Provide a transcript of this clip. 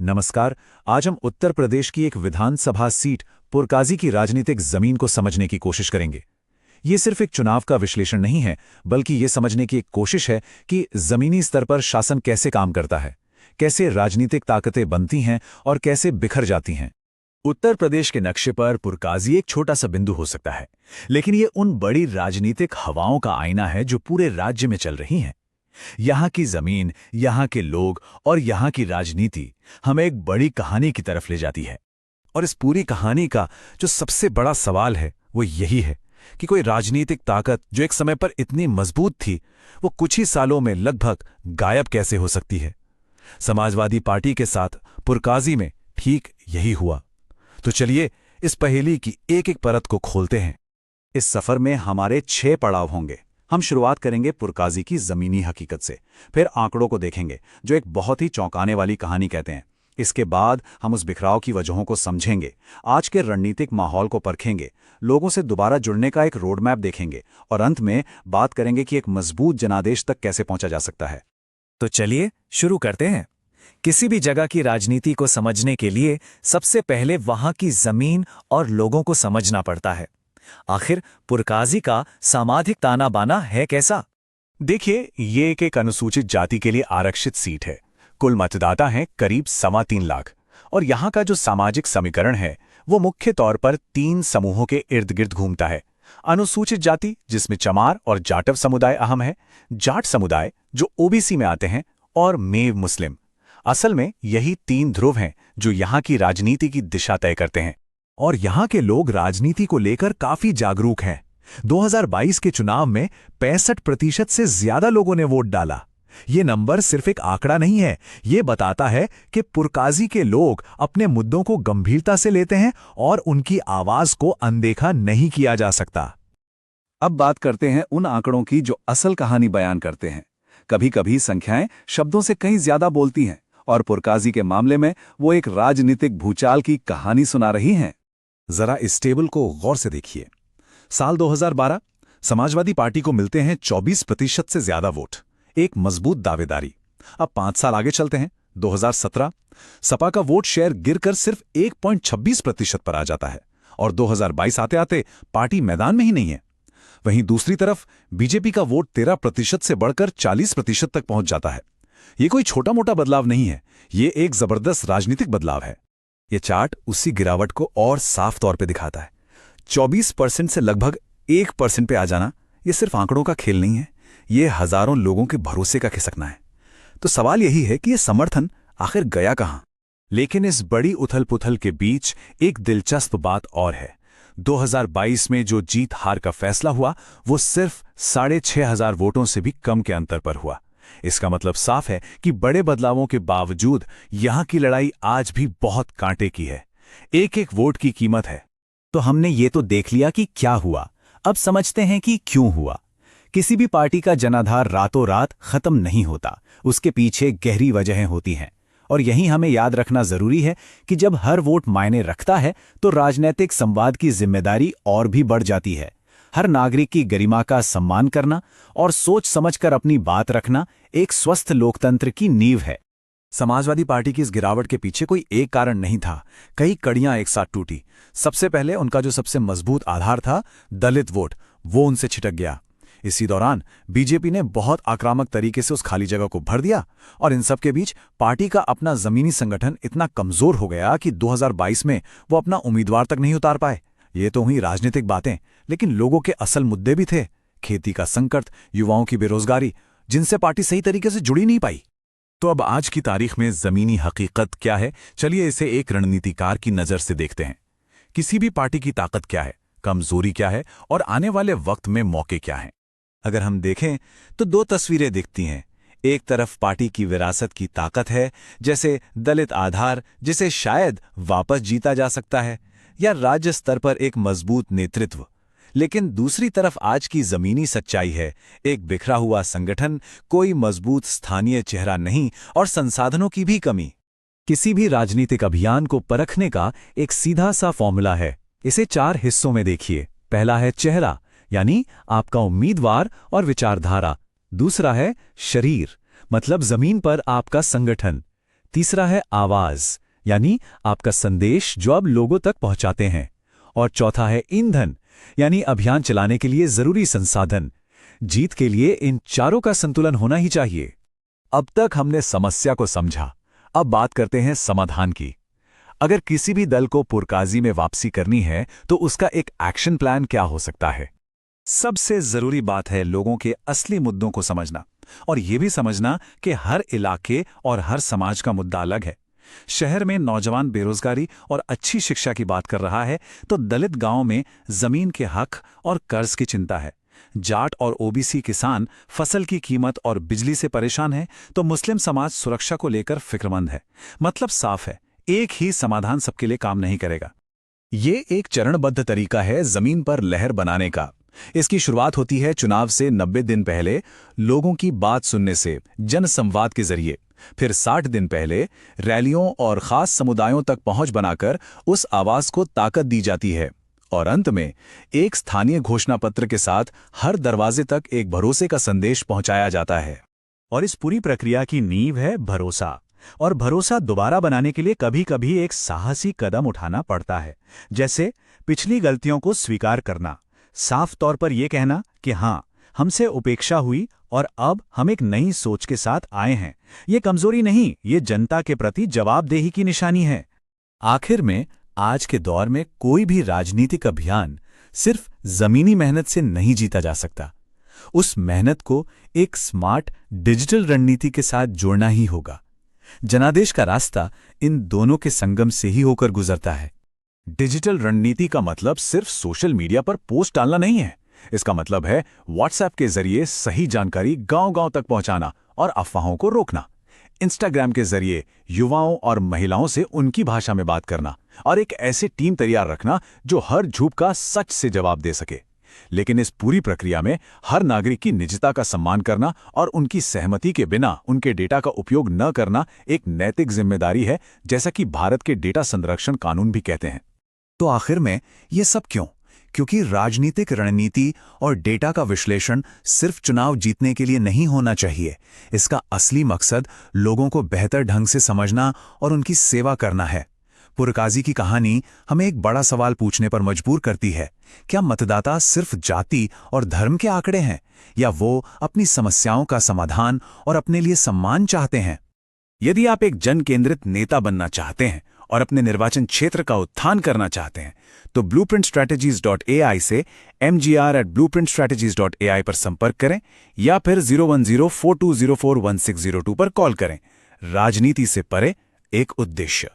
नमस्कार। आज हम उत्तर प्रदेश की एक विधानसभा सीट पुरकाजी की राजनीतिक जमीन को समझने की कोशिश करेंगे। ये सिर्फ एक चुनाव का विश्लेषण नहीं है, बल्कि ये समझने की एक कोशिश है कि जमीनी स्तर पर शासन कैसे काम करता है, कैसे राजनीतिक ताकतें बनती हैं और कैसे बिखर जाती हैं। उत्तर प्रदेश के नक्शे पर पुरकाजी एक छोटा सा बिंदु हो सकता है, लेकिन ये उन बड़ी राजनीतिक हवाओं का आईना है जो पूरे राज्य में चल रही हैं। यहाँ की जमीन, यहाँ के लोग और यहाँ की राजनीति हमें एक बड़ी कहानी की तरफ ले जाती है। और इस पूरी कहानी का जो सबसे बड़ा सवाल है वो यही है कि कोई राजनीतिक ताकत जो एक समय पर इतनी मजबूत थी, वो कुछ ही सालों में लगभग गायब कैसे हो सकती है। समाजवादी पार्टी के साथ पुरकाजी में ठीक यही हुआ। तो चलिए इस पहेली की एक एक परत को खोलते हैं। इस सफर में हमारे 6 पड़ाव होंगे। हम शुरुआत करेंगे पुरकाजी की जमीनी हकीकत से, फिर आंकड़ों को देखेंगे जो एक बहुत ही चौंकाने वाली कहानी कहते हैं। इसके बाद हम उस बिखराव की वजहों को समझेंगे, आज के रणनीतिक माहौल को परखेंगे, लोगों से दोबारा जुड़ने का एक रोड मैप देखेंगे और अंत में बात करेंगे कि एक मजबूत जनादेश तक कैसे पहुंचा जा सकता है। तो चलिए शुरू करते हैं। किसी भी जगह की राजनीति को समझने के लिए सबसे पहले वहां की जमीन और लोगों को समझना पड़ता है। आखिर पुरकाजी का सामाजिक ताना बाना है कैसा? देखिए, ये एक अनुसूचित जाति के लिए आरक्षित सीट है। कुल मतदाता हैं करीब 3.25 लाख और यहाँ का जो सामाजिक समीकरण है वो मुख्य तौर पर 3 समूहों के इर्द गिर्द घूमता है। अनुसूचित जाति, जिसमें चमार और जाटव समुदाय अहम है, जाट समुदाय जो ओबीसी में आते हैं, और मेव मुस्लिम। असल में यही 3 ध्रुव हैं जो यहाँ की राजनीति की दिशा तय करते हैं। और यहाँ के लोग राजनीति को लेकर काफी जागरूक हैं। 2022 के चुनाव में 65% से ज्यादा लोगों ने वोट डाला। ये नंबर सिर्फ एक आंकड़ा नहीं है, ये बताता है कि पुरकाजी के लोग अपने मुद्दों को गंभीरता से लेते हैं और उनकी आवाज को अनदेखा नहीं किया जा सकता। अब बात करते हैं उन आंकड़ों की जो असल कहानी बयान करते हैं। कभी कभी संख्याएं शब्दों से कहीं ज्यादा बोलती हैं और पुरकाजी के मामले में वो एक राजनीतिक भूचाल की कहानी सुना रही हैं। जरा इस टेबल को गौर से देखिए। साल 2012 समाजवादी पार्टी को मिलते हैं 24% से ज्यादा वोट, एक मजबूत दावेदारी। अब 5 साल आगे चलते हैं। 2017 सपा का वोट शेयर गिरकर सिर्फ 1.26% पर आ जाता है और 2022 आते आते पार्टी मैदान में ही नहीं है। वहीं दूसरी तरफ बीजेपी का वोट 13% से बढ़कर 40% तक पहुंच जाता है। ये कोई छोटा मोटा बदलाव नहीं है, ये एक जबरदस्त राजनीतिक बदलाव है। ये चार्ट उसी गिरावट को और साफ तौर पे दिखाता है। 24% से लगभग 1% पे आ जाना ये सिर्फ आंकड़ों का खेल नहीं है, ये हजारों लोगों के भरोसे का खिसकना है। तो सवाल यही है कि ये समर्थन आखिर गया कहां? लेकिन इस बड़ी उथल पुथल के बीच एक दिलचस्प बात और है। 2022 में जो जीत हार का फैसला हुआ वो सिर्फ 6,500 वोटों से भी कम के अंतर पर हुआ। इसका मतलब साफ है कि बड़े बदलावों के बावजूद यहां की लड़ाई आज भी बहुत कांटे की है। एक एक वोट की कीमत है। तो हमने ये तो देख लिया कि क्या हुआ, अब समझते हैं कि क्यों हुआ। किसी भी पार्टी का जनाधार रातों रात खत्म नहीं होता, उसके पीछे गहरी वजहें होती हैं। और यही हमें याद रखना जरूरी है कि जब हर वोट मायने रखता है तो राजनीतिक संवाद की जिम्मेदारी और भी बढ़ जाती है। हर नागरिक की गरिमा का सम्मान करना और सोच समझकर अपनी बात रखना एक स्वस्थ लोकतंत्र की नींव है। समाजवादी पार्टी की इस गिरावट के पीछे कोई एक कारण नहीं था, कई कड़ियां एक साथ टूटी। सबसे पहले उनका जो सबसे मजबूत आधार था, दलित वोट, वो उनसे छिटक गया। इसी दौरान बीजेपी ने बहुत आक्रामक तरीके से उस खाली जगह को भर दिया और इन सब के बीच पार्टी का अपना जमीनी संगठन इतना कमजोर हो गया कि 2022 में वो अपना उम्मीदवार तक नहीं उतार पाए। ये तो हुई राजनीतिक बातें, लेकिन लोगों के असल मुद्दे भी थे। खेती का संकट, युवाओं की बेरोजगारी, जिनसे पार्टी सही तरीके से जुड़ी नहीं पाई। तो अब आज की तारीख में जमीनी हकीकत क्या है? चलिए इसे एक रणनीतिकार की नजर से देखते हैं। किसी भी पार्टी की ताकत क्या है, कमजोरी क्या है और आने वाले वक्त में मौके क्या हैं। अगर हम देखें तो 2 तस्वीरें दिखती हैं। एक तरफ पार्टी की विरासत की ताकत है, जैसे दलित आधार जिसे शायद वापस जीता जा सकता है, या राज्य स्तर पर एक मजबूत नेतृत्व। लेकिन दूसरी तरफ आज की जमीनी सच्चाई है, एक बिखरा हुआ संगठन, कोई मजबूत स्थानीय चेहरा नहीं और संसाधनों की भी कमी। किसी भी राजनीतिक अभियान को परखने का एक सीधा सा फॉर्मूला है, इसे 4 हिस्सों में देखिए। पहला है चेहरा, यानी आपका उम्मीदवार और विचारधारा। दूसरा है शरीर, मतलब जमीन पर आपका संगठन। तीसरा है आवाज, यानी आपका संदेश जो आप लोगों तक पहुंचाते हैं। और चौथा है ईंधन, यानी अभियान चलाने के लिए जरूरी संसाधन। जीत के लिए इन चारों का संतुलन होना ही चाहिए। अब तक हमने समस्या को समझा, अब बात करते हैं समाधान की। अगर किसी भी दल को पुरकाजी में वापसी करनी है तो उसका एक एक्शन प्लान क्या हो सकता है? सबसे जरूरी बात है लोगों के असली मुद्दों को समझना, और यह भी समझना कि हर इलाके और हर समाज का मुद्दा अलग है। शहर में नौजवान बेरोजगारी और अच्छी शिक्षा की बात कर रहा है, तो दलित गांव में जमीन के हक और कर्ज की चिंता है। जाट और ओबीसी किसान फसल की कीमत और बिजली से परेशान है, तो मुस्लिम समाज सुरक्षा को लेकर फिक्रमंद है। मतलब साफ है, एक ही समाधान सबके लिए काम नहीं करेगा। ये एक चरणबद्ध तरीका है जमीन पर लहर बनाने का। इसकी शुरुआत होती है चुनाव से 90 दिन पहले लोगों की बात सुनने से, जनसंवाद के जरिए। फिर 60 दिन पहले रैलियों और खास समुदायों तक पहुंच बनाकर उस आवाज को ताकत दी जाती है। और अंत में एक स्थानीय घोषणा पत्र के साथ हर दरवाजे तक एक भरोसे का संदेश पहुंचाया जाता है। और इस पूरी प्रक्रिया की नींव है भरोसा। और भरोसा दोबारा बनाने के लिए कभी-कभी एक साहसी कदम उठाना पड़ता है, जैसे पिछली गलतियों को स्वीकार करना, साफ तौर पर यह कहना कि हाँ, हमसे उपेक्षा हुई और अब हम एक नई सोच के साथ आए हैं। ये कमजोरी नहीं, ये जनता के प्रति जवाबदेही की निशानी है। आखिर में आज के दौर में कोई भी राजनीतिक अभियान सिर्फ जमीनी मेहनत से नहीं जीता जा सकता। उस मेहनत को एक स्मार्ट डिजिटल रणनीति के साथ जोड़ना ही होगा। जनादेश का रास्ता इन दोनों के संगम से ही होकर गुजरता है। डिजिटल रणनीति का मतलब सिर्फ सोशल मीडिया पर पोस्ट डालना नहीं है। इसका मतलब है व्हाट्सएप के जरिए सही जानकारी गांव-गांव तक पहुंचाना और अफवाहों को रोकना। इंस्टाग्राम के जरिए युवाओं और महिलाओं से उनकी भाषा में बात करना और एक ऐसी टीम तैयार रखना जो हर झूठ का सच से जवाब दे सके। लेकिन इस पूरी प्रक्रिया में हर नागरिक की निजता का सम्मान करना और उनकी सहमति के बिना उनके डेटा का उपयोग न करना एक नैतिक जिम्मेदारी है, जैसा कि भारत के डेटा संरक्षण कानून भी कहते हैं। तो आखिर में ये सब क्यों? क्योंकि राजनीतिक रणनीति और डेटा का विश्लेषण सिर्फ चुनाव जीतने के लिए नहीं होना चाहिए। इसका असली मकसद लोगों को बेहतर ढंग से समझना और उनकी सेवा करना है। पुरकाजी की कहानी हमें एक बड़ा सवाल पूछने पर मजबूर करती है। क्या मतदाता सिर्फ जाति और धर्म के आंकड़े हैं, या वो अपनी समस्याओं का समाधान और अपने लिए सम्मान चाहते हैं? यदि आप एक जन केंद्रित नेता बनना चाहते हैं और अपने निर्वाचन क्षेत्र का उत्थान करना चाहते हैं, तो blueprintstrategies.ai से mgr@blueprintstrategies.ai पर संपर्क करें या फिर 01042041602 पर कॉल करें। राजनीति से परे एक उद्देश्य।